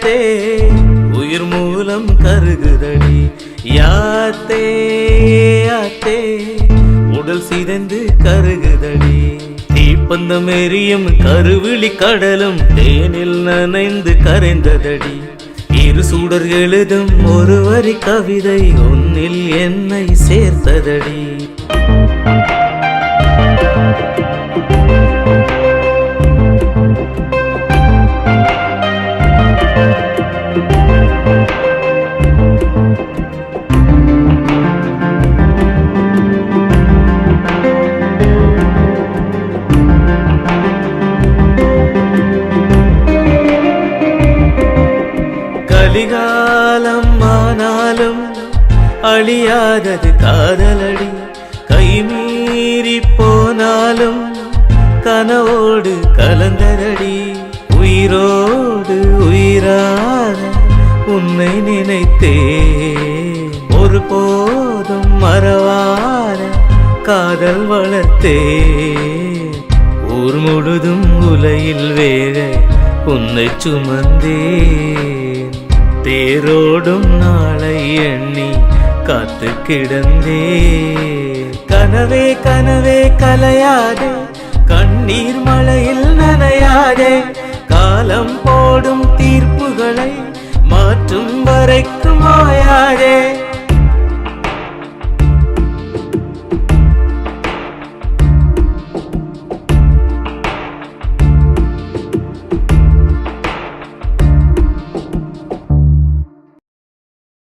யாத்தே உயிர் மூலம் கருகுதடி யாத்தே யாத்தே உடல் சிதைந்து கருகுதடி தீப்பந்தம் எரியும் கருவிழி கடலும் தேனில் நனைந்து கரைந்ததடி இரு சூடர் எழுதும் ஒரு வரி கவிதை உன்னில் என்னை சேர்த்ததடி கலிகாலம் ஆனாலும் அழியாதது காதலடி கைமீறி போனாலும் கனவோடு கலந்ததடி உயிரோடு உயிராக உன்னை நினைத்தே ஒரு போதும் மறவாத காதல் வளர்த்தே ஊர் முழுதும் உலையில் வேக உன்னை சுமந்தேன் தேரோடும் நாளை எண்ணி காத்து கிடந்தே கனவே கனவே கலையாதே கண்ணீர் மழையில் நனையாதே காலம் போடும் தீர்ப்புகளை மாற்றும் வரைக்கும் மாயாதே